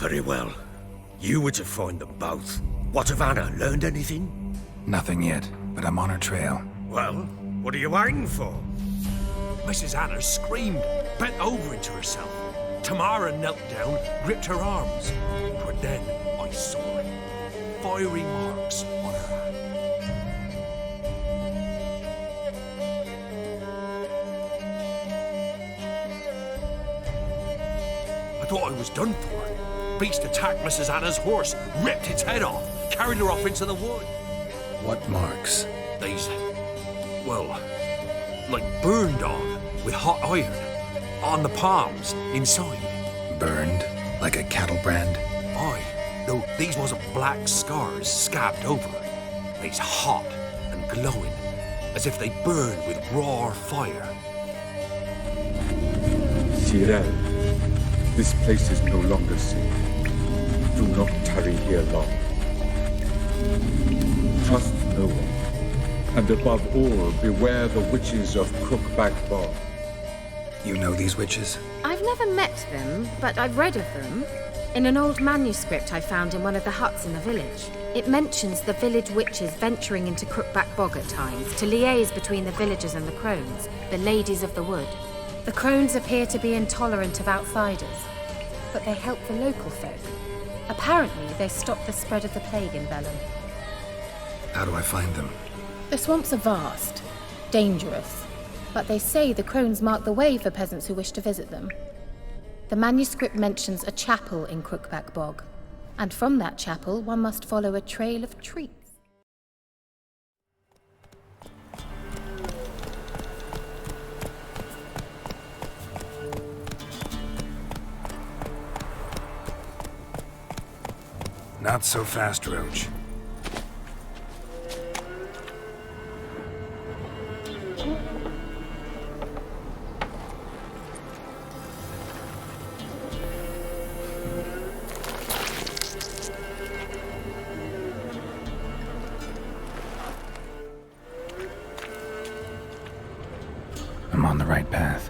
Very well. You were to find them both. What of Anna? Learned anything? Nothing yet, but I'm on her trail. Well, what are you waiting for? Mrs. Anna screamed, bent over into herself. Tamara knelt down, gripped her arms. But then I saw it. Fiery marks on her hand. I thought I was done for. Beast attacked Mrs. Anna's horse, ripped its head off, carried her off into the wood. What marks? These, well, like burned on with hot iron. On the palms, inside. Burned? Like a cattle brand? Aye. No, these wasn't black scars scabbed over. They's hot and glowing, as if they burned with raw fire. Ciri, this place is no longer safe. Do not tarry here long. Trust no one. And above all, beware the witches of Crookback Bog. You know these witches? I've never met them, but I've read of them. In an old manuscript I found in one of the huts in the village. It mentions the village witches venturing into Crookback Bog at times to liaise between the villagers and the Crones, the ladies of the wood. The Crones appear to be intolerant of outsiders, but they help the local folk. Apparently, they stop the spread of the plague in Vellum. How do I find them? The swamps are vast, dangerous, but they say the Crones mark the way for peasants who wish to visit them. The manuscript mentions a chapel in Crookback Bog, and from that chapel one must follow a trail of treats. Not so fast, Roach. I'm on the right path.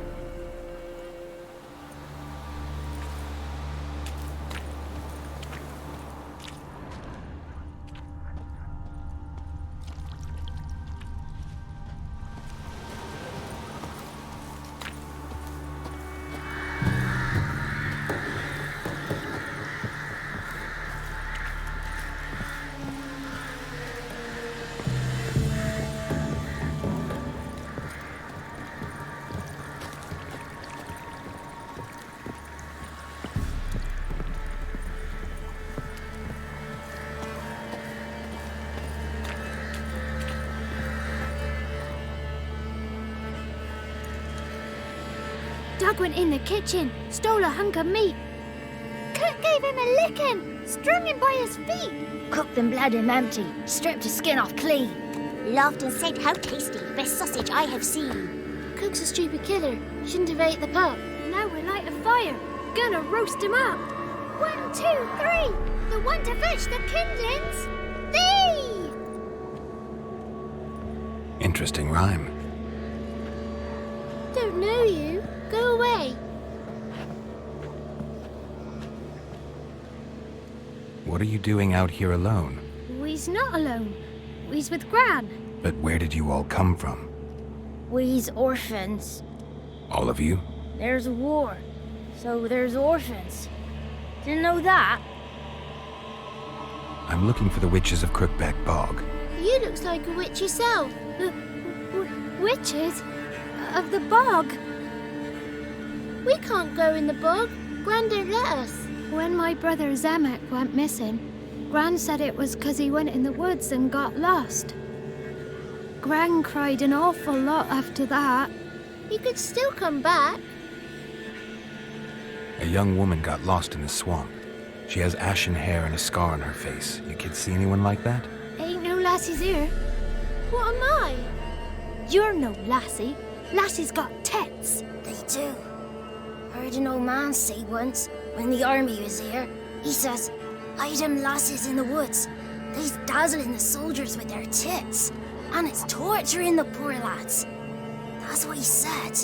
Doug went in the kitchen, stole a hunk of meat. Cook gave him a licking, strung him by his feet. Cooked and bled him empty, stripped his skin off clean. Laughed and said, "How tasty, best sausage I have seen." Cook's a stupid killer, shouldn't have ate the pup. Now we light a fire, gonna roast him up. 1, 2, 3, the one to fetch the kindlings. Thee! Interesting rhyme. Don't know you. Go away. What are you doing out here alone? We's not alone. We's with Gran. But where did you all come from? We's orphans. All of you? There's a war, so there's orphans. Didn't know that? I'm looking for the witches of Crookback Bog. You looks like a witch yourself. Witches? Of the bog? We can't go in the bog. Gran don't let us. When my brother Zemek went missing, Gran said it was 'cause he went in the woods and got lost. Gran cried an awful lot after that. He could still come back. A young woman got lost in the swamp. She has ashen hair and a scar on her face. You kids see anyone like that? Ain't no lassies here. What am I? You're no lassie. Lassies got tits. They do. Heard an old man say once, when the army was here, he says, "Hide them lasses in the woods. They's dazzling the soldiers with their tits, and it's torturing the poor lads." That's what he said.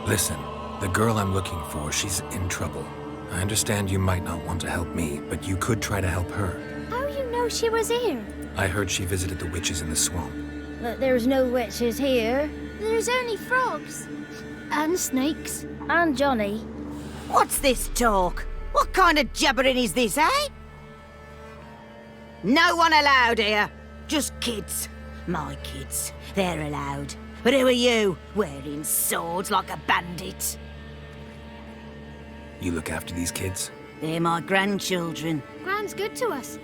Listen, the girl I'm looking for, she's in trouble. I understand you might not want to help me, but you could try to help her. How you know she was here? I heard she visited the witches in the swamp. But there's no witches here. There's only frogs. And snakes. And Johnny. What's this talk? What kind of jabbering is this, eh? No one allowed here. Just kids. My kids. They're allowed. But who are you, wearing swords like a bandit? You look after these kids? They're my grandchildren. Gran's good to us.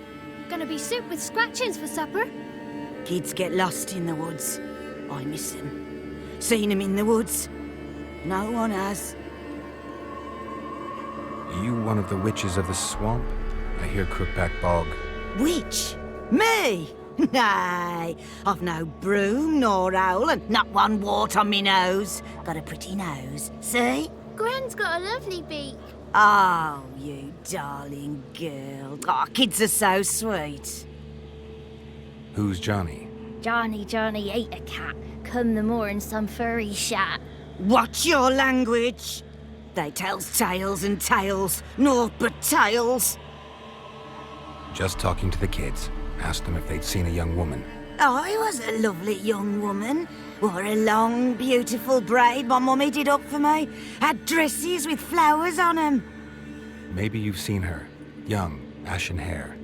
Gonna be soup with scratchings for supper. Kids get lost in the woods. I miss them. Seen them in the woods. No one has. You one of the witches of the swamp? I hear Crookback Bog. Witch? Me? Nay, I've no broom nor owl and not one wart on me nose. Got a pretty nose, see? Gran's got a lovely beak. Oh, you darling girl. Oh, kids are so sweet. Who's Johnny? Johnny ate a cat. Come the more in some furry shat. Watch your language. They tells tales and tales, naught but tales. Just talking to the kids. Asked them if they'd seen a young woman. I was a lovely young woman. Wore a long, beautiful braid my mummy did up for me. Had dresses with flowers on 'em. Maybe you've seen her. Young, ashen hair.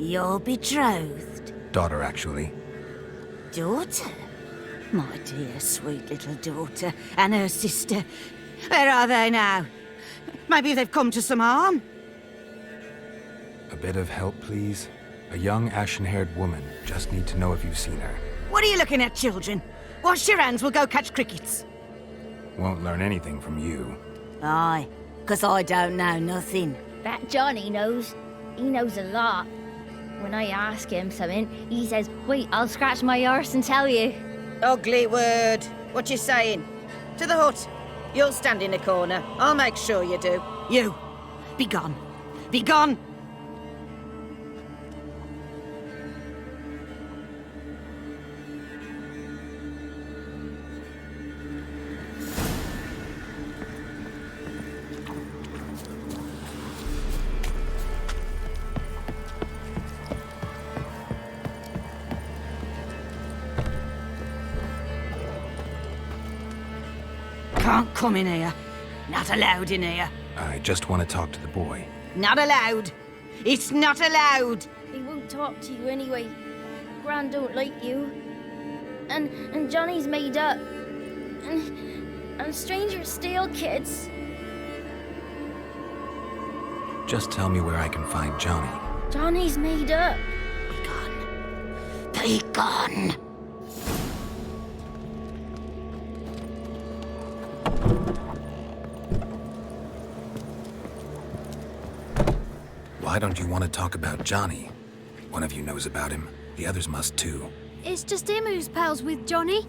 You're betrothed. Daughter, actually. Daughter? My dear, sweet little daughter. And her sister. Where are they now? Maybe they've come to some harm. A bit of help, please? A young, ashen-haired woman. Just need to know if you've seen her. What are you looking at, children? Wash your hands, we'll go catch crickets. Won't learn anything from you. Aye, 'cause I don't know nothing. That Johnny knows. He knows a lot. When I ask him something, he says, wait, I'll scratch my arse and tell you. Ugly word. What you saying? To the hut. You'll stand in a corner. I'll make sure you do. You, be gone. Be gone! Can't come in here. Not allowed in here. I just want to talk to the boy. Not allowed. It's not allowed. He won't talk to you anyway. Gran don't like you. And Johnny's made up. And strangers steal kids. Just tell me where I can find Johnny. Johnny's made up. Be gone. Be gone. Why don't you want to talk about Johnny? One of you knows about him. The others must too. It's just him who's pals with Johnny.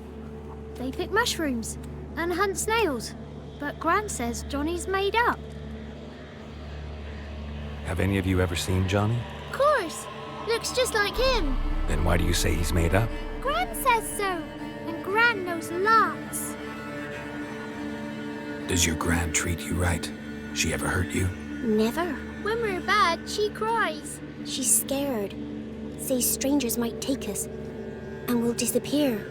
They pick mushrooms and hunt snails. But Gran says Johnny's made up. Have any of you ever seen Johnny? Of course. Looks just like him. Then why do you say he's made up? Gran says so. And Gran knows lots. Does your gran treat you right? She ever hurt you? Never. When we're bad, she cries. She's scared. Says strangers might take us. And we'll disappear.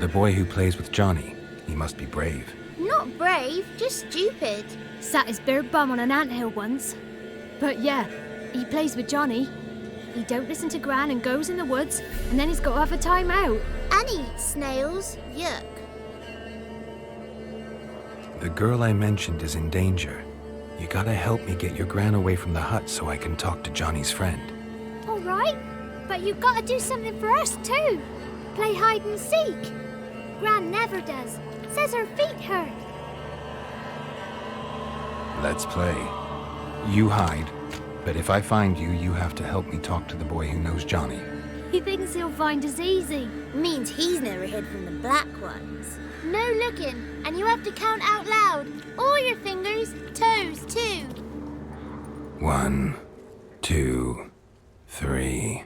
The boy who plays with Johnny, he must be brave. Not brave, just stupid. Sat his bare bum on an anthill once. But yeah, he plays with Johnny. He don't listen to Gran and goes in the woods, and then he's got to have a time out. And he eats snails. Yuck. The girl I mentioned is in danger. You gotta help me get your gran away from the hut so I can talk to Johnny's friend. All right, but you've got to do something for us too. Play hide and seek. Gran never does. Says her feet hurt. Let's play. You hide, but if I find you, you have to help me talk to the boy who knows Johnny. He thinks he'll find us easy. Means he's never hid from the black ones. No looking, and you have to count out loud. All your fingers, toes too. 1, 2, 3,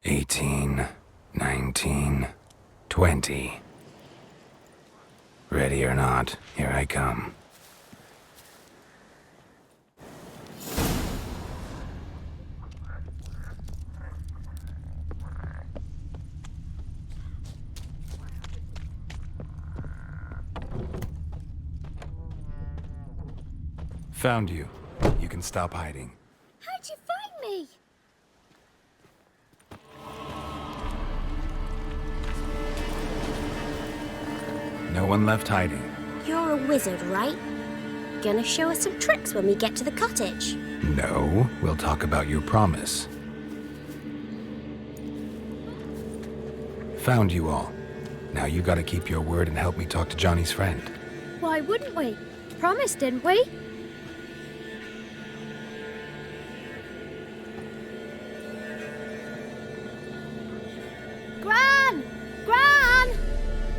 18, 19, 20. Ready or not, here I come. Found you. You can stop hiding. How'd you find me? No one left hiding. You're a wizard, right? Gonna show us some tricks when we get to the cottage. No, we'll talk about your promise. Found you all. Now you gotta keep your word and help me talk to Johnny's friend. Why wouldn't we? Promised, didn't we? Gran! Gran!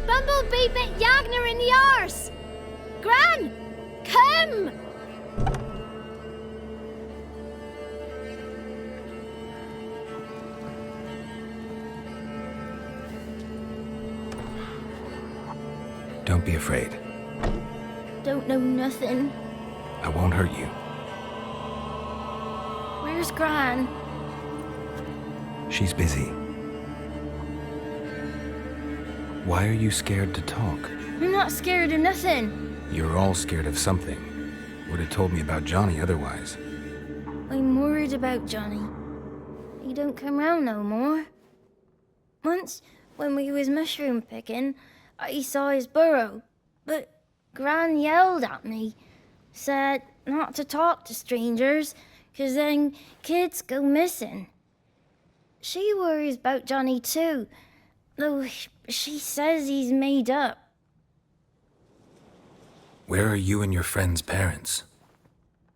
Bumblebee bit Yagner in the arse! Gran! Come! Don't be afraid. Don't know nothing. I won't hurt you. Where's Gran? She's busy. Why are you scared to talk? I'm not scared of nothing. You're all scared of something. Would have told me about Johnny otherwise. I'm worried about Johnny. He don't come round no more. Once, when we was mushroom picking, I saw his burrow, but Gran yelled at me, said not to talk to strangers, 'cause then kids go missing. She worries about Johnny too, though she says he's made up. Where are you and your friend's parents?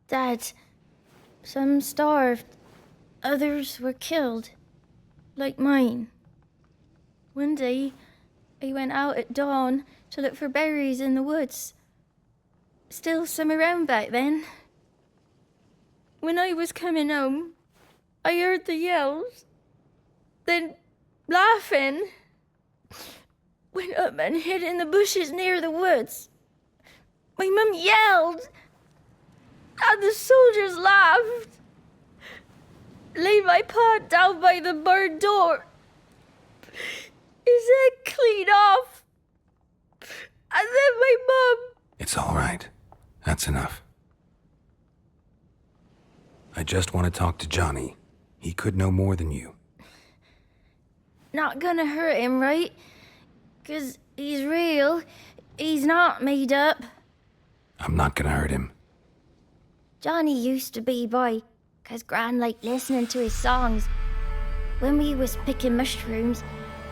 Dad, some starved, others were killed, like mine. One day, I went out at dawn to look for berries in the woods. Still some around back then. When I was coming home, I heard the yells. Then, laughing, went up and hid in the bushes near the woods. My mum yelled, and the soldiers laughed. Laid my pa down by the barn door. His head clean off. And then my mum... It's all right. That's enough. I just want to talk to Johnny. He could know more than you. Not gonna hurt him, right? 'Cause he's real. He's not made up. I'm not gonna hurt him. Johnny used to be boy, 'cause Gran liked listening to his songs. When we was picking mushrooms,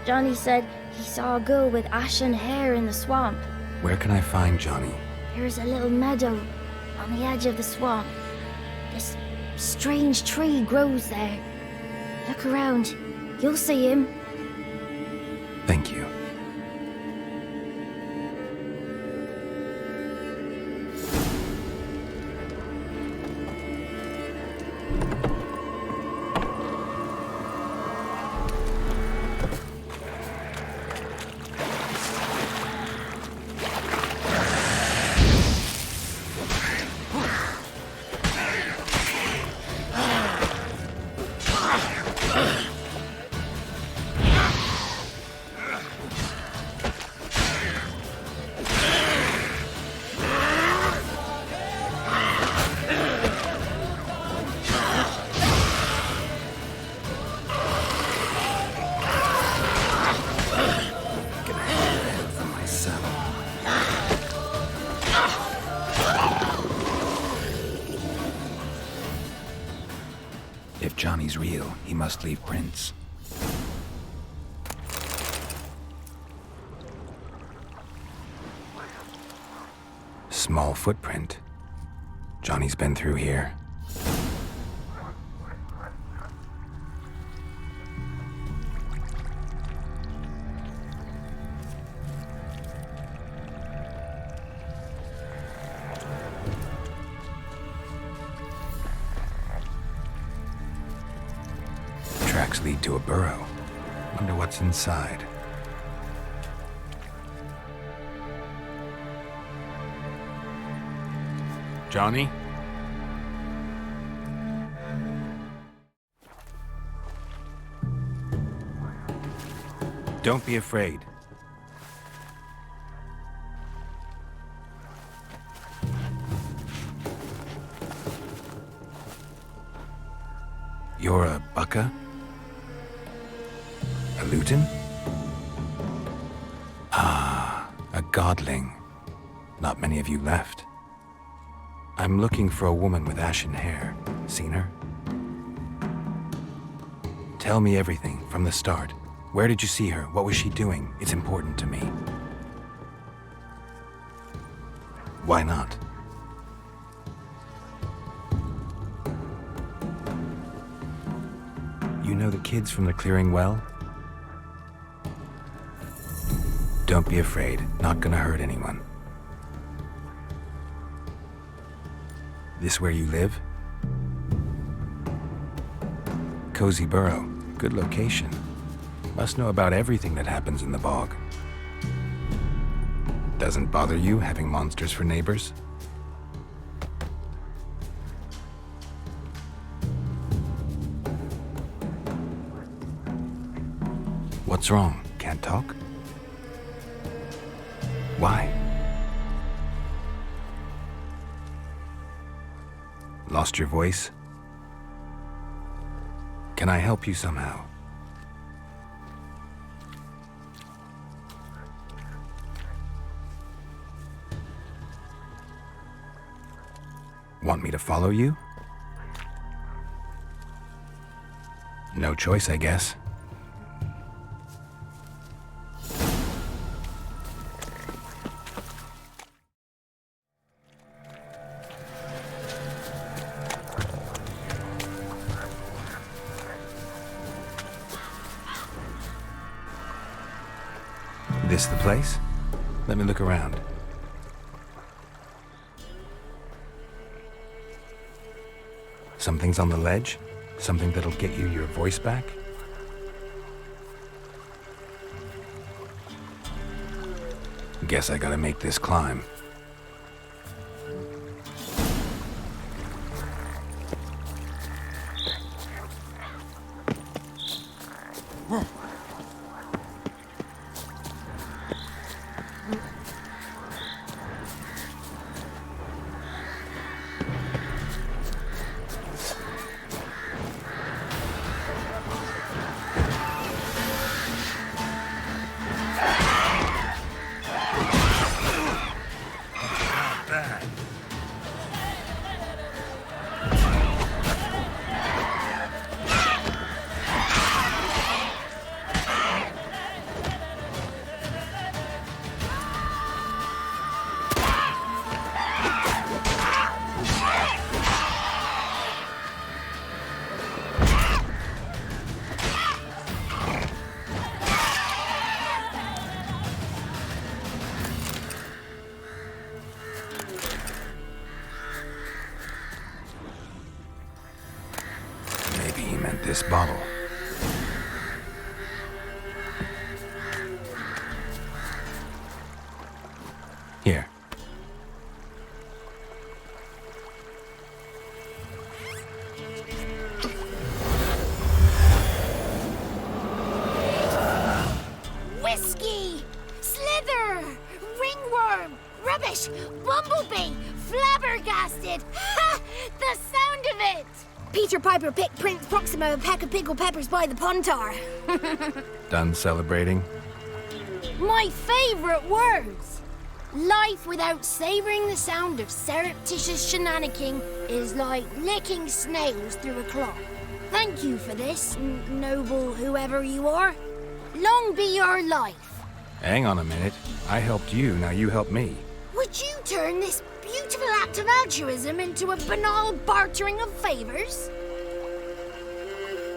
Johnny said he saw a girl with ashen hair in the swamp. Where can I find Johnny? There's a little meadow on the edge of the swamp. This strange tree grows there. Look around. You'll see him. Thank you. If Johnny's real, he must leave prints. Small footprint. Johnny's been through here. Tracks lead to a burrow. Wonder what's inside. Johnny? Don't be afraid. You're a Bucka? A Luton? Ah, a godling. Not many of you left. I'm looking for a woman with ashen hair. Seen her? Tell me everything from the start. Where did you see her? What was she doing? It's important to me. Why not? You know the kids from the clearing well? Don't be afraid. Not gonna hurt anyone. This where you live? Cozy Burrow. Good location. Must know about everything that happens in the bog. Doesn't bother you having monsters for neighbors? What's wrong? Can't talk? Why? Lost your voice? Can I help you somehow? Want me to follow you? No choice, I guess. This the place? Let me look around. Something's on the ledge? Something that'll get you your voice back? Guess I gotta make this climb. This bottle. Here. Whiskey! Slither! Ringworm! Rubbish! Bumblebee! Flabbergasted! Ha! The sound of it! Peter Piper picked Prince Proximo a pack of pickled peppers by the Pontar. Done celebrating? My favourite words! Life without savouring the sound of surreptitious shenanigans is like licking snails through a cloth. Thank you for this, noble whoever you are. Long be your life. Hang on a minute. I helped you, now you help me. Would you turn this beautiful act of altruism into a banal bartering of favours?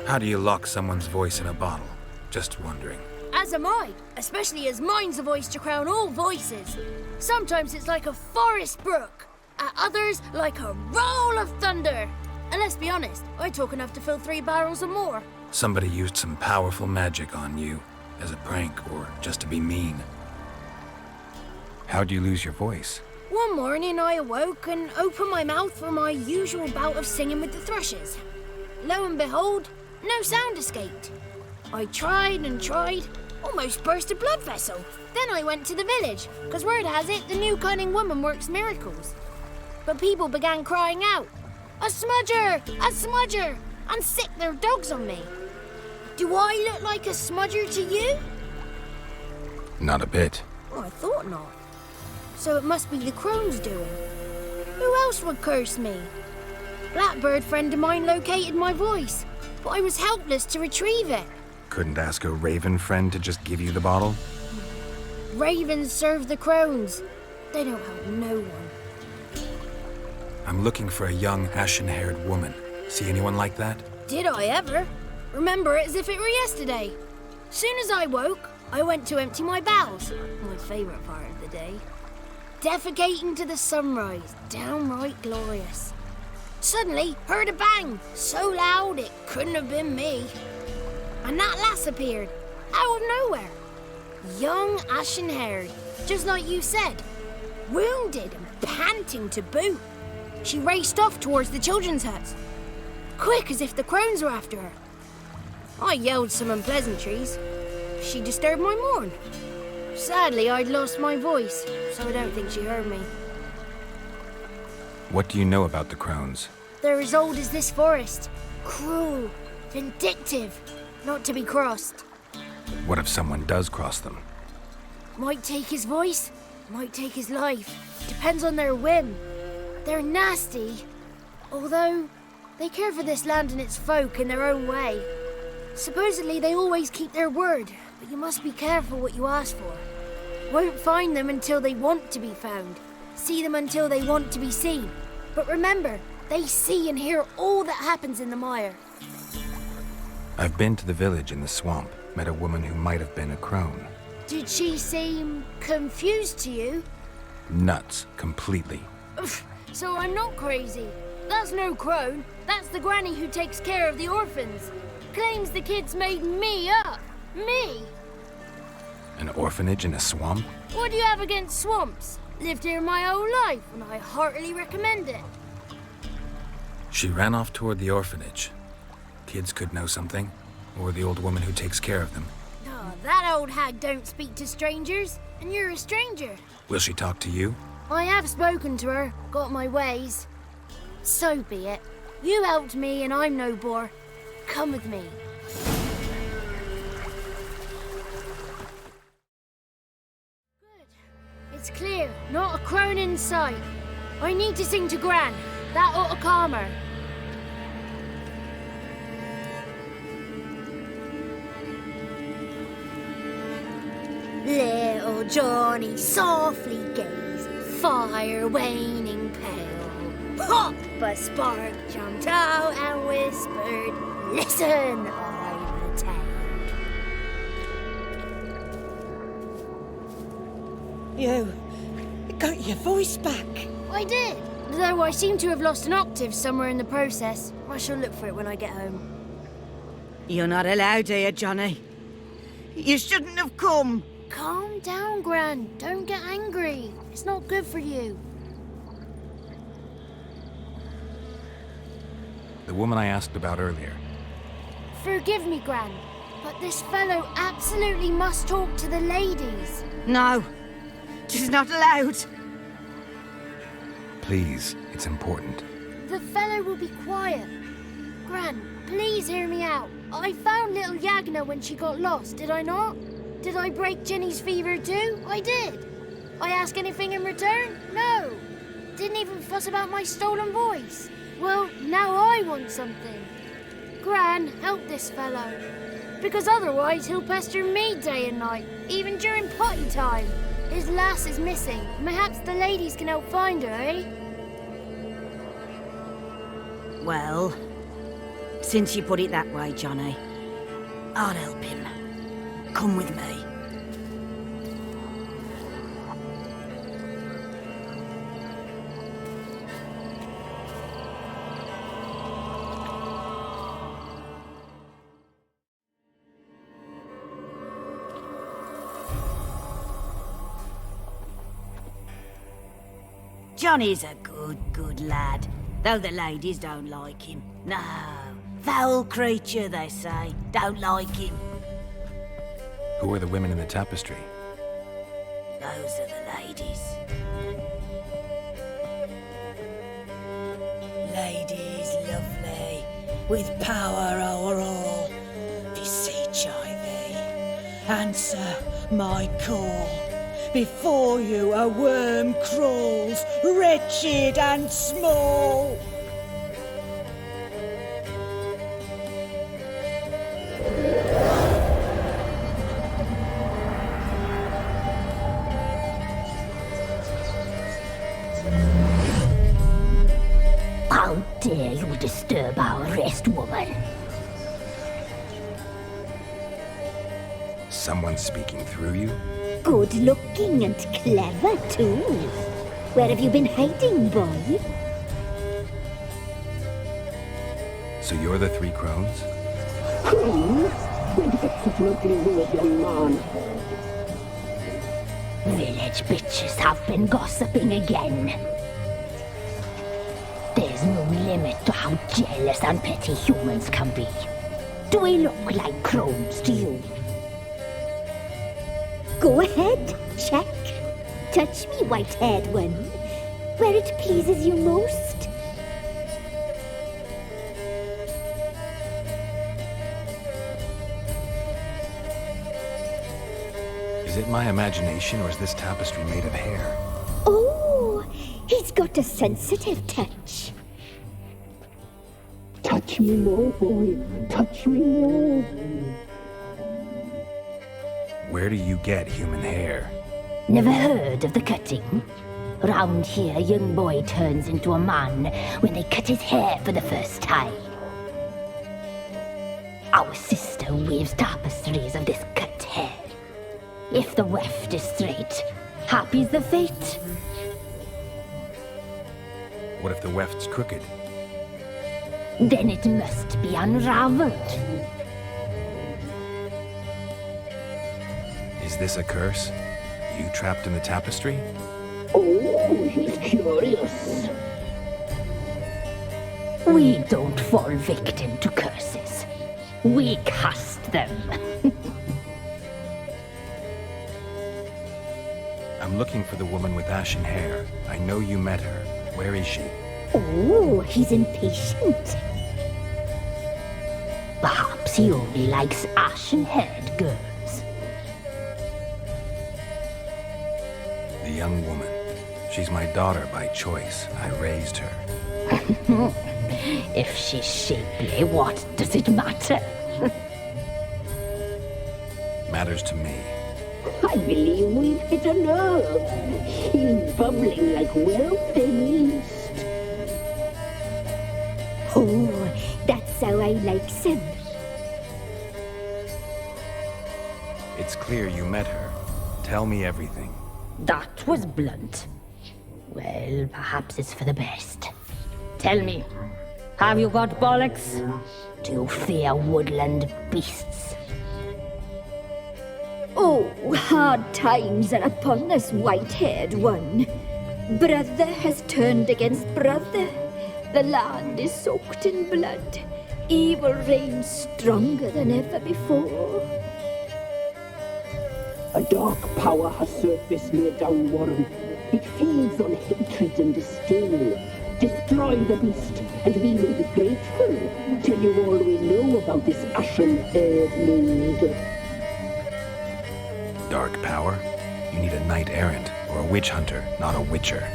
How do you lock someone's voice in a bottle? Just wondering. As am I, especially as mine's a voice to crown all voices. Sometimes it's like a forest brook, at others like a roll of thunder. And let's be honest, I talk enough to fill 3 barrels or more. Somebody used some powerful magic on you, as a prank or just to be mean. How'd you lose your voice? One morning I awoke and opened my mouth for my usual bout of singing with the thrushes. Lo and behold, no sound escaped. I tried and tried, almost burst a blood vessel. Then I went to the village, because word has it the new cunning woman works miracles. But people began crying out, "A smudger! A smudger!" and sick their dogs on me. Do I look like a smudger to you? Not a bit. Oh, I thought not. So it must be the Crones' doing. Who else would curse me? Blackbird friend of mine located my voice, but I was helpless to retrieve it. Couldn't ask a raven friend to just give you the bottle? Ravens serve the Crones. They don't help no one. I'm looking for a young, ashen-haired woman. See anyone like that? Did I ever? Remember it as if it were yesterday. Soon as I woke, I went to empty my bowels. My favourite part of the day. Defecating to the sunrise, downright glorious. Suddenly, heard a bang, so loud it couldn't have been me. And that lass appeared, out of nowhere. Young, ashen-haired, just like you said. Wounded and panting to boot. She raced off towards the children's huts. Quick as if the Crones were after her. I yelled some unpleasantries. She disturbed my morn. Sadly, I'd lost my voice, so I don't think she heard me. What do you know about the Crones? They're as old as this forest. Cruel, vindictive, not to be crossed. What if someone does cross them? Might take his voice, might take his life. Depends on their whim. They're nasty, although they care for this land and its folk in their own way. Supposedly they always keep their word, but you must be careful what you ask for. Won't find them until they want to be found. See them until they want to be seen. But remember, they see and hear all that happens in the mire. I've been to the village in the swamp, met a woman who might have been a crone. Did she seem confused to you? Nuts, completely. So I'm not crazy. That's no crone. That's the granny who takes care of the orphans. Claims the kids made me up. Me! An orphanage in a swamp? What do you have against swamps? Lived here my whole life, and I heartily recommend it. She ran off toward the orphanage. Kids could know something, or the old woman who takes care of them. Oh, that old hag don't speak to strangers, and you're a stranger. Will she talk to you? I have spoken to her, got my ways. So be it. You helped me, and I'm no bore. Come with me. It's clear, not a crone in sight. I need to sing to Gran. That ought to calm her. Little Johnny softly gazed, fire waning pale. Pop! A spark jumped out and whispered, "Listen, I've a tale." You got your voice back. I did, though I seem to have lost an octave somewhere in the process. I shall look for it when I get home. You're not allowed here, Johnny. You shouldn't have come. Calm down, Gran. Don't get angry. It's not good for you. The woman I asked about earlier. Forgive me, Gran, but this fellow absolutely must talk to the ladies. No, she's not allowed. Please, it's important. The fellow will be quiet. Gran, please hear me out. I found little Yagna when she got lost, did I not? Did I break Ginny's fever too? I did. I ask anything in return? No. Didn't even fuss about my stolen voice. Well, now I want something. Gran, help this fellow. Because otherwise he'll pester me day and night, even during potty time. His lass is missing. Perhaps the ladies can help find her, eh? Well, since you put it that way, Johnny, I'll help him. Come with me. Johnny's a good lad, though the ladies don't like him. No, foul creature, they say. Don't like him. Who are the women in the tapestry? Those are the ladies. Ladies, lovely. with power o'er all. Beseech I thee, answer my call. Before you a worm crawls, wretched and small. How dare you disturb our rest, woman? Someone speaking through you? Good looking and clever, too. Where have you been hiding, boy? So you're the three Crones? Village bitches have been gossiping again. There's no limit to how jealous and petty humans can be. Do we look like Crones to you? Go ahead, check. Touch me, white-haired one, where it pleases you most. Is it my imagination, or is this tapestry made of hair? Oh, he's got a sensitive touch. Touch me more, boy. Touch me more. Where do you get human hair? Never heard of the cutting? Round here, a young boy turns into a man when they cut his hair for the first time. Our sister weaves tapestries of this cut hair. If the weft is straight, happy's the fate. What if the weft's crooked? Then it must be unraveled. Is this a curse? You trapped in the tapestry? Oh, he's curious. We don't fall victim to curses. We cast them. I'm looking for the woman with ashen hair. I know you met her. Where is she? Oh, he's impatient. Perhaps he only likes ashen-haired girls. The young woman. She's my daughter by choice. I raised her. If she's shapely, what does it matter? Matters to me. I believe we've hit a nerve. He's bubbling like well-fed yeast. Oh, that's how I likes him. It's clear you met her. Tell me everything. That was blunt. Well, perhaps it's for the best. Tell me, have you got bollocks? Do you fear woodland beasts? Oh, hard times are upon us, white-haired one. Brother has turned against brother. The land is soaked in blood. Evil reigns stronger than ever before. A dark power has surfaced near Downwarren. It feeds on hatred and disdain. Destroy the beast, and we will be grateful. Tell you all we know about this ashen-haired maid. Dark power? You need a knight-errant, or a witch hunter, not a witcher.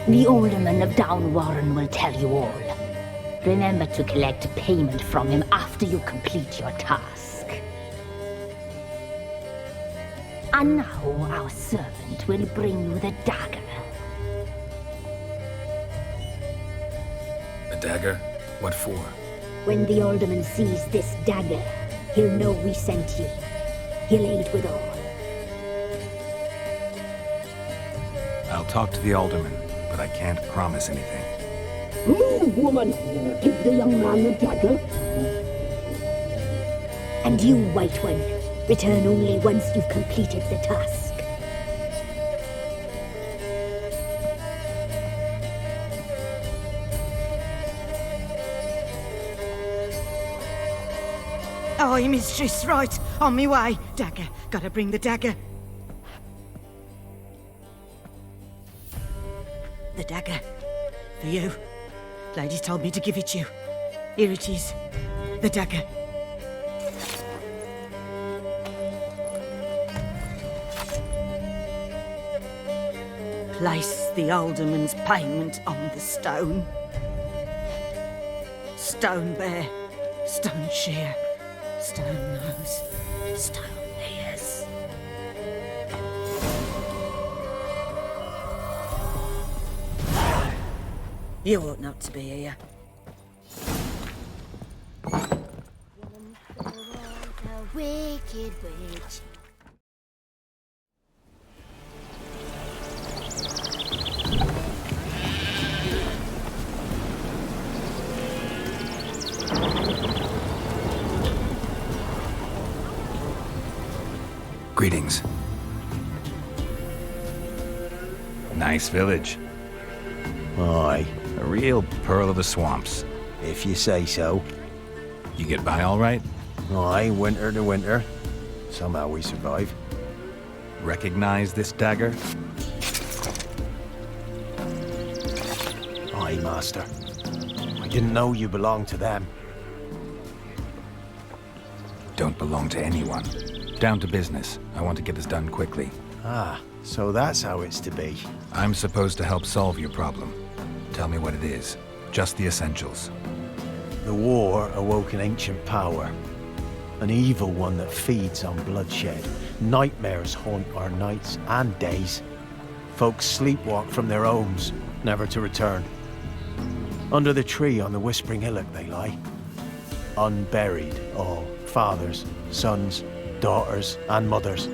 The alderman of Downwarren will tell you all. Remember to collect payment from him after you complete your task. And now our servant will bring you the dagger. A dagger? What for? When the alderman sees this dagger, he'll know we sent you. He'll aid with all. I'll talk to the alderman, but I can't promise anything. Move, woman! Give the young man the dagger. And you, White One, return only once you've completed the task. Aye, mistress, right. On me way. Dagger. Gotta bring the dagger. The dagger. For you. Ladies told me to give it you. Here it is. The dagger. Place the alderman's payment on the stone. Stone bear, stone shear, stone nose, stone ears. You ought not to be here. The wicked witch. Greetings. Nice village. Aye. A real pearl of the swamps. If you say so. You get by all right? Aye, winter to winter. Somehow we survive. Recognize this dagger? Aye, master. I didn't know you belonged to them. Don't belong to anyone. Down to business. I want to get this done quickly. Ah, so that's how it's to be. I'm supposed to help solve your problem. Tell me what it is. Just the essentials. The war awoke an ancient power. An evil one that feeds on bloodshed. Nightmares haunt our nights and days. Folks sleepwalk from their homes, never to return. Under the tree on the Whispering Hillock they lie. Unburied, all. Fathers, sons, daughters, and mothers.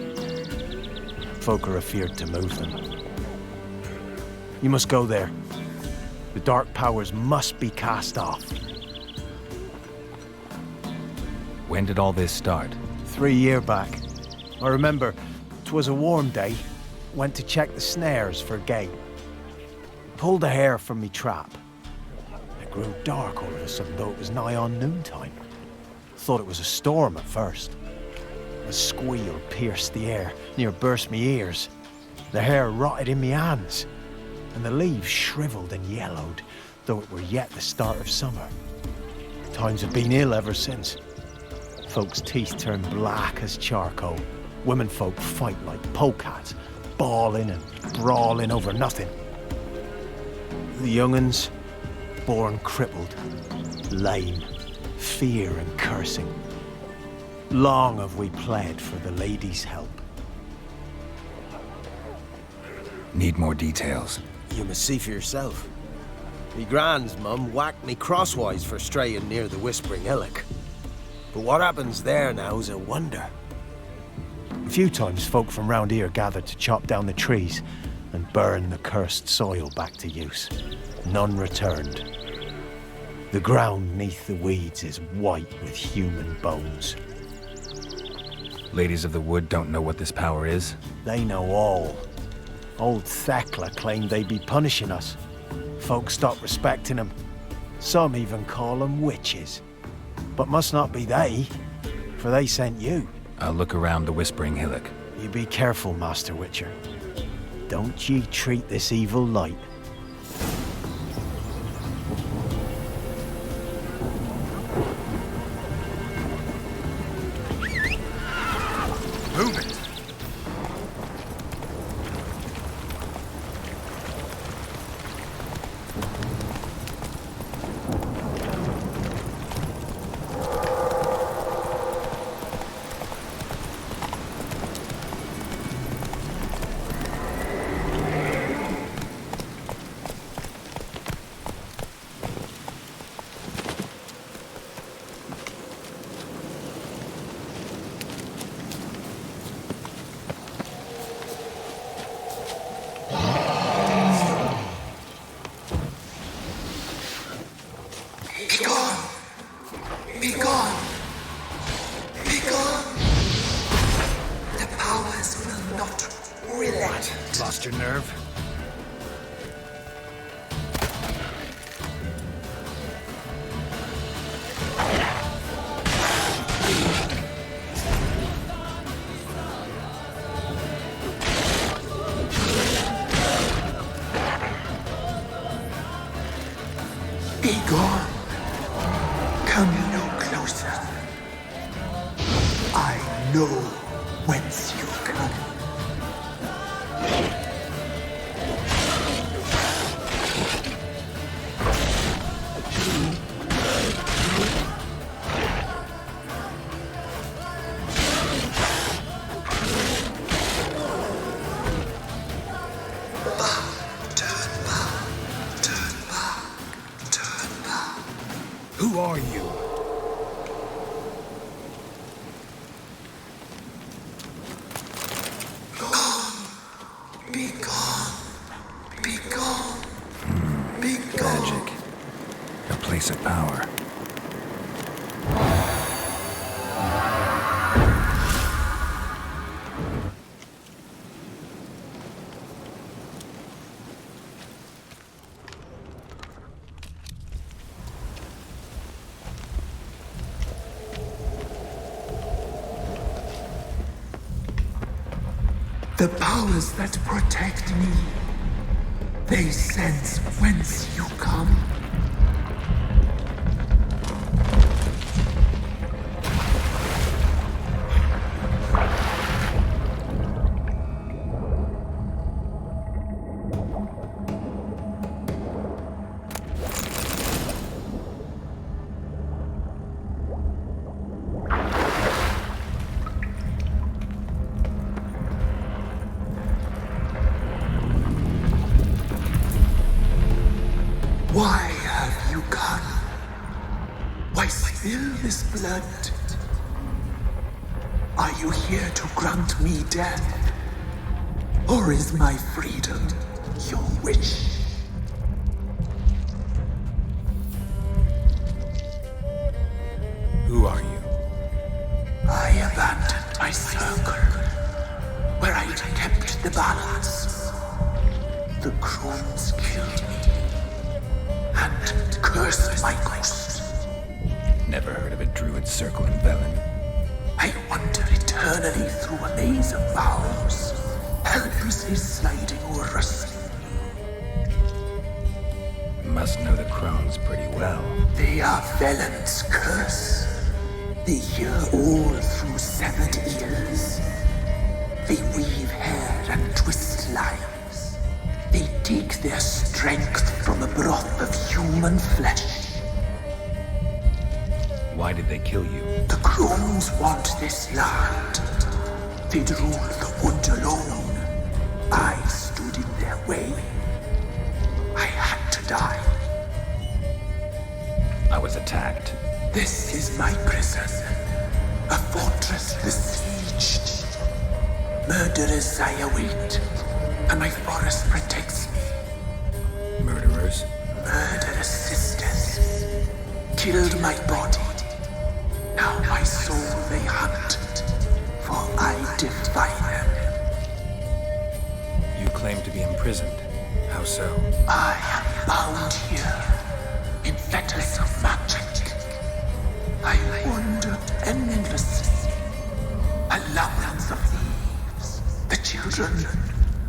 Folk are afeard to move them. You must go there. The dark powers must be cast off. When did all this start? 3 years back. I remember 'twas a warm day. Went to check the snares for game. Pulled a hare from me trap. It grew dark all of a sudden, though it was nigh on noontime. Thought it was a storm at first. A squeal pierced the air, near burst me ears. The hair rotted in me hands, and the leaves shriveled and yellowed, though it were yet the start of summer. Times have been ill ever since. Folks' teeth turn black as charcoal. Womenfolk fight like polecats, bawling and brawling over nothing. The young'uns, born crippled, lame, fear and cursing. Long have we pled for the lady's help. Need more details. You must see for yourself. Me grand's mum whacked me crosswise for straying near the Whispering Hillock. But what happens there now's a wonder. A few times folk from round here gathered to chop down the trees and burn the cursed soil back to use. None returned. The ground neath the weeds is white with human bones. Ladies of the Wood don't know what this power is? They know all. Old Thekla claimed they'd be punishing us. Folk stopped respecting them. Some even call them witches. But must not be they, for they sent you. I'll look around the Whispering Hillock. You be careful, Master Witcher. Don't ye treat this evil light. Move it! Lost your nerve? Be gone. are you? Be gone. Be gone. Be gone. Magic. A place of power. The powers that protect me, they sense whence you come. Why have you gone? Why spill this blood? Are you here to grant me death? Or is my freedom your wish? Who are you? I abandoned my circle, where I'd kept the balance. The Crones killed me, and cursed my ghost. Never heard of a druid circle in Velen. I wander eternally through a maze of vows, helplessly sliding o'er a sleep. Must know the Crones pretty well. They are Velen's curse. They hear all through severed ears. They weave hair and twist lives. They take their strength from the broth of human flesh. Why did they kill you? The Crones want this land. They'd rule the wood alone. I stood in their way. I had to die. I was attacked. This is my prison. A fortress besieged. Murderers I await, and my forest protects me. Murderers? Murderous sisters. Killed my body. Now my soul they hunt, for I defy them. You claim to be imprisoned. How so? I am bound here, in fetters of magic. I wandered endlessly, a labyrinth of leaves. The children,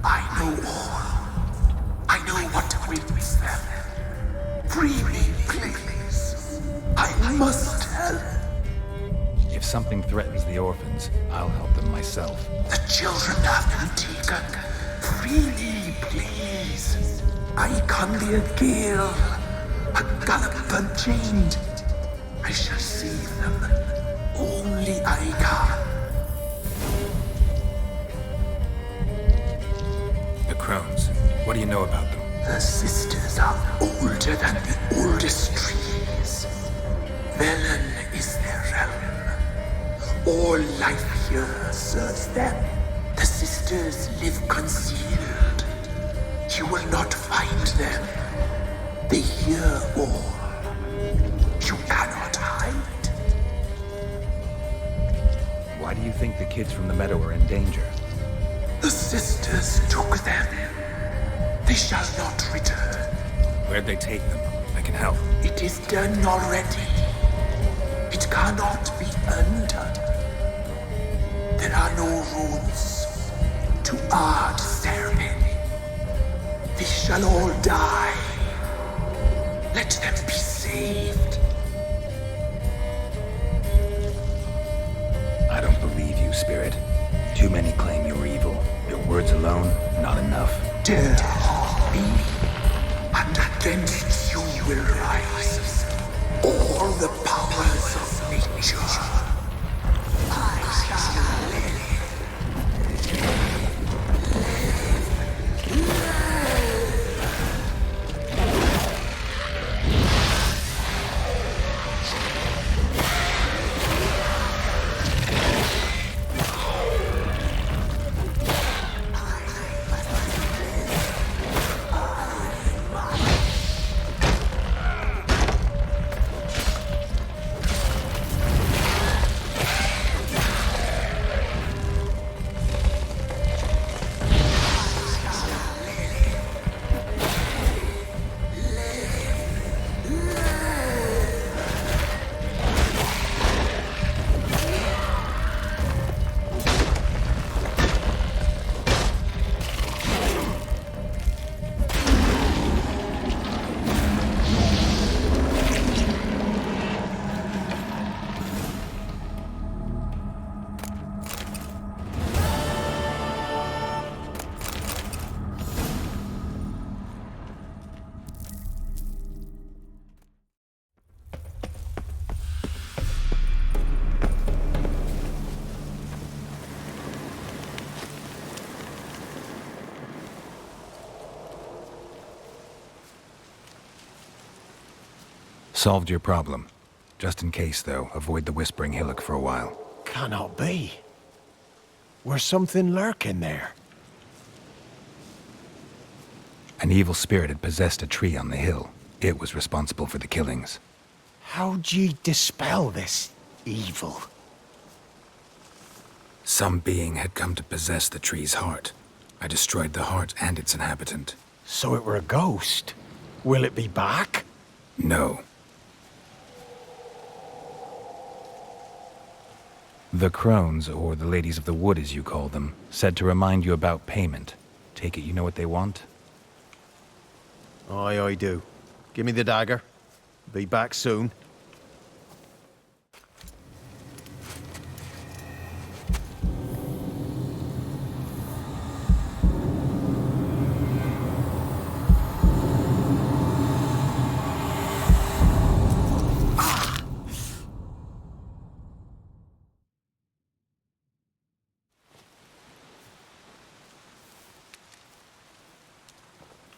I know all. I know what awaits them. Free me, please. I must help. If something threatens the orphans, I'll help them myself. The children have been taken. Free me, please. I can be a gale, a gallop unchained. I shall save them. Only I can. The Crones. What do you know about them? The sisters are older than the oldest trees. Velen is their realm. All life here serves them. The sisters live concealed. You will not find them. They hear all. You cannot hide. Why do you think the kids from the meadow are in danger? The sisters took them. They shall not return. Where'd they take them? I can help. It is done already. It cannot be undone. There are no rules to our ceremony. They shall all die. Let them be saved. I don't believe you, Spirit. Too many claim you're evil. Your words alone, not enough. Dare harm me, and against you will rise all the powers of nature. I shall live. Solved your problem. Just in case, though, avoid the Whispering Hillock for a while. Cannot be. Where's something lurking there? An evil spirit had possessed a tree on the hill. It was responsible for the killings. How'd ye dispel this evil? Some being had come to possess the tree's heart. I destroyed the heart and its inhabitant. So it were a ghost. Will it be back? No. The Crones, or the Ladies of the Wood as you call them, said to remind you about payment. Take it you know what they want? Aye, I do. Give me the dagger. Be back soon.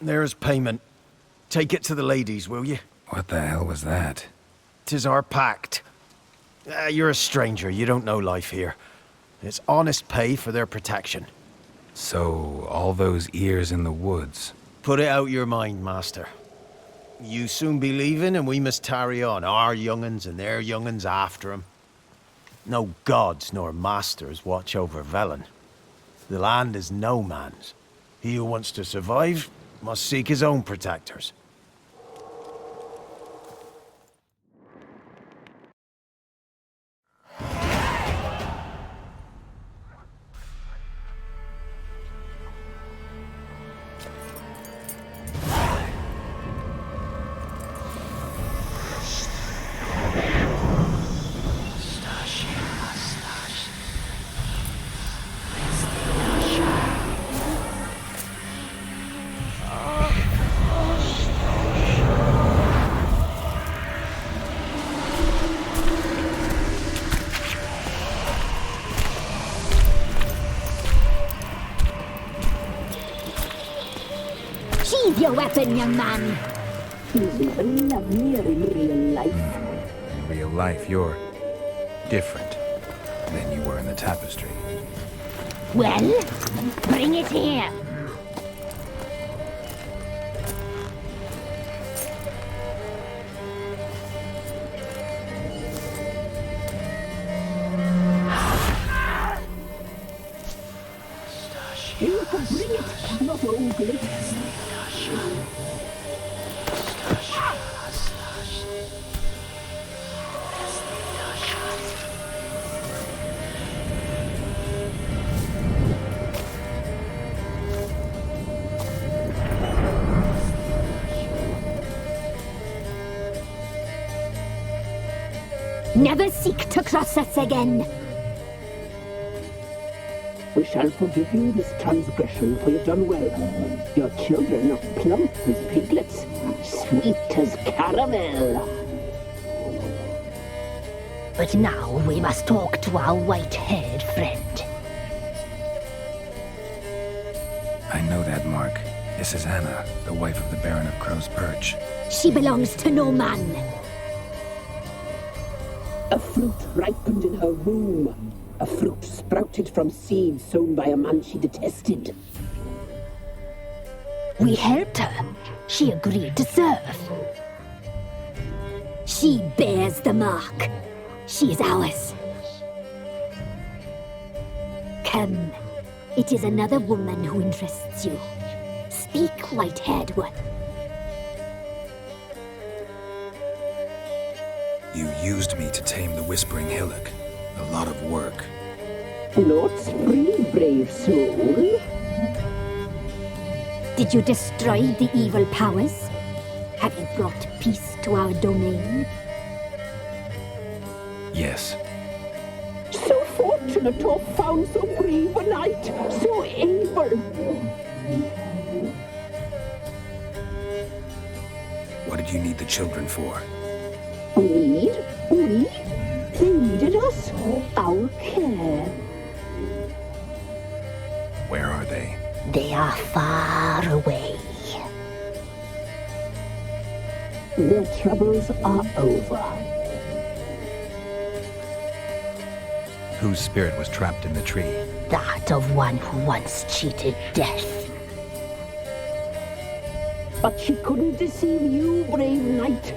There's payment. Take it to the ladies, will you? What the hell was that? 'Tis our pact. You're a stranger, you don't know life here. It's honest pay for their protection. So, all those ears in the woods. Put it out your mind, master. You soon be leaving and we must tarry on, our young'uns and their young'uns after 'em. No gods nor masters watch over Velen. The land is no man's. He who wants to survive must seek his own protectors. Sheathe your weapon, young man. He's even lovelier in real life. In real life, you're different than you were in the tapestry. Well, bring it here. You can bring it, not ogre. Never seek to cross us again. We shall forgive you this transgression, for you've done well. Your children are plump as piglets, sweet as caramel. But now we must talk to our white-haired friend. I know that mark. This is Anna, the wife of the Baron of Crow's Perch. She belongs to no man. A fruit ripened in her womb. A fruit sprouted from seeds sown by a man she detested. We helped her. She agreed to serve. She bears the mark. She is ours. Come. It is another woman who interests you. Speak, white-haired one. You used me to tame the Whispering Hillock. A lot of work. Not free, brave soul. Did you destroy the evil powers? Have you brought peace to our domain? Yes. So fortunate to have found so brave a knight, so able. What did you need the children for? Need? We? They needed us. Our care. Where are they? They are far away. Their troubles are over. Whose spirit was trapped in the tree? That of one who once cheated death. But she couldn't deceive you, brave knight.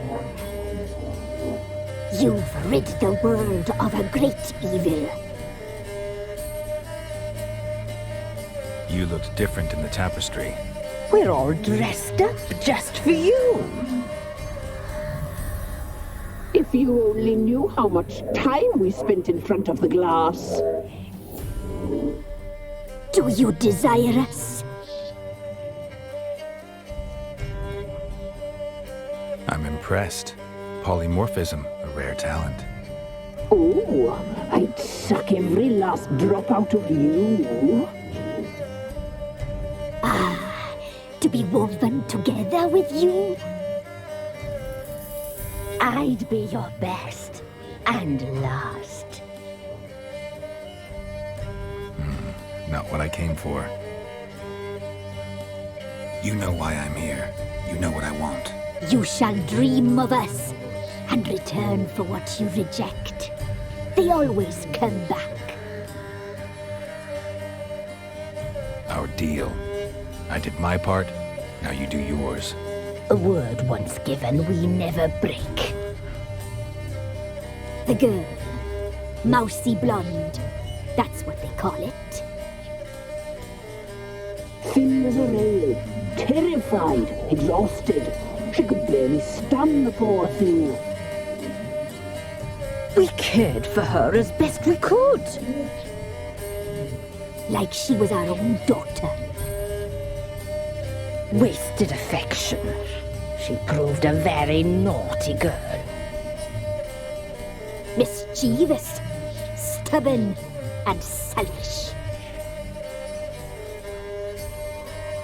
You've rid the world of a great evil. You looked different in the tapestry. We're all dressed up just for you. If you only knew how much time we spent in front of the glass. Do you desire us? I'm impressed. Polymorphism, a rare talent. Oh, I'd suck every last drop out of you. To be woven together with you? I'd be your best and last. Not what I came for. You know why I'm here. You know what I want. You shall dream of us and return for what you reject. They always come back. Our deal. I did my part, now you do yours. A word once given, we never break. The girl. Mousy blonde. That's what they call it. Thin as a rail, terrified, exhausted. She could barely stand, the poor thing. We cared for her as best we could. Like she was our own daughter. Wasted affection. She proved a very naughty girl. Mischievous, stubborn, and selfish.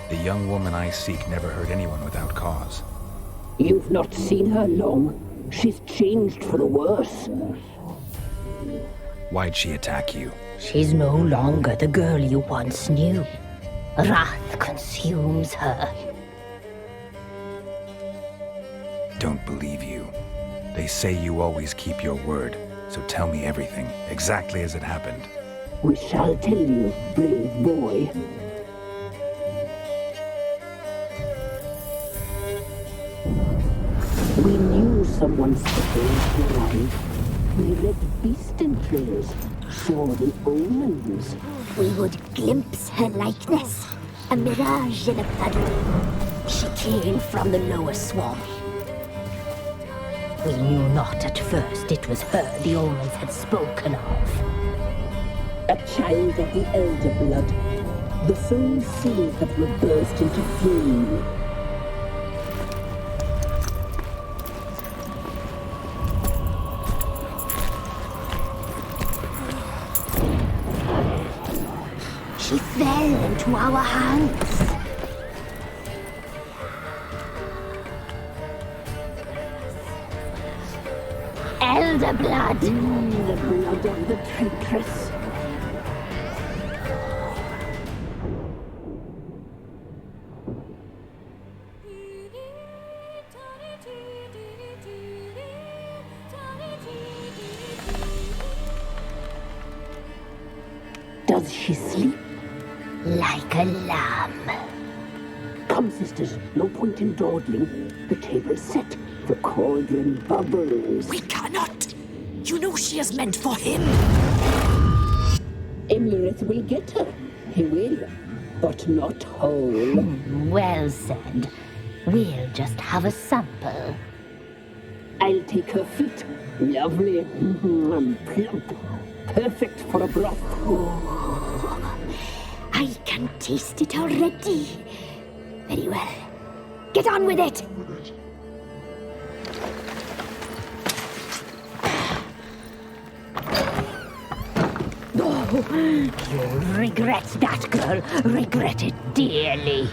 The young woman I seek never hurt anyone without cause. You've not seen her long. She's changed for the worse. Why'd she attack you? She's no longer the girl you once knew. Wrath consumes her. Don't believe you. They say you always keep your word, so tell me everything, exactly as it happened. We shall tell you, brave boy. We knew someone supposed to arrive. We read beast entrails, saw the omens. We would glimpse her likeness, a mirage in a puddle. She came from the lower swamp. We knew not at first it was her the omens had spoken of. A child of the elder blood, the soul seeds that will burst into flame. She fell into our hands. Elder blood. The blood of the traitress. Does she sleep? Like a lamb. Come, sisters, no point in dawdling. The table's set. The cauldron bubbles. We cannot! You know she is meant for him! Emirath will get her. He will. But not whole. Well said. We'll just have a sample. I'll take her feet. Lovely. And plump. Perfect for a broth. Oh, I can taste it already. Very well. Get on with it! You'll regret that, girl. Regret it dearly.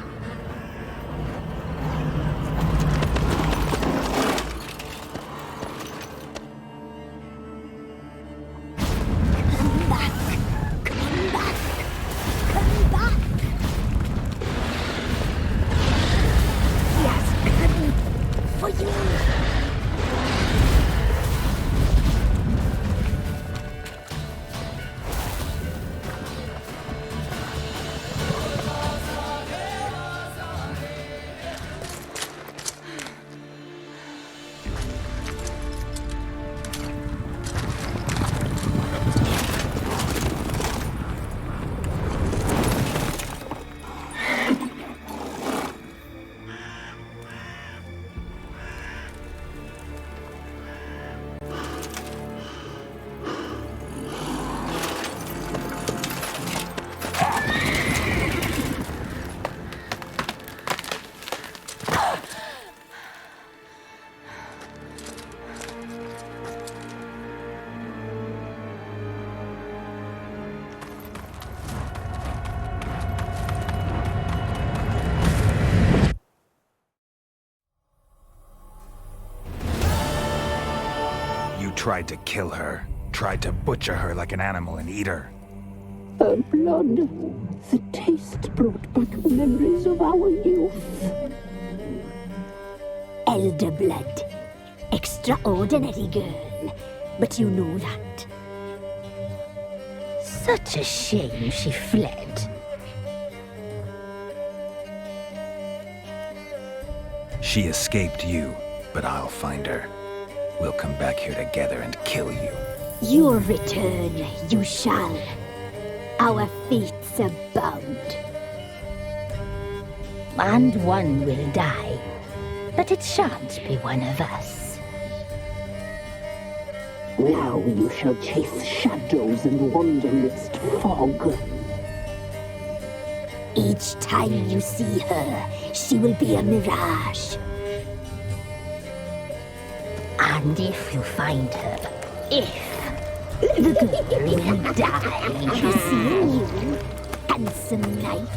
Come back. Come back. Come back. He has come for you. tried to kill her. Tried to butcher her like an animal and eat her. Her blood. The taste brought back memories of our youth. Elder blood. Extraordinary girl. But you know that. Such a shame she fled. She escaped you, but I'll find her. We'll come back here together and kill you. Your return, you shall. Our fates are bound. And one will die, but it shan't be one of us. Now you shall chase shadows and wander midst fog. Each time you see her, she will be a mirage. And if you find her, the girl will die. Seeing you, handsome knight.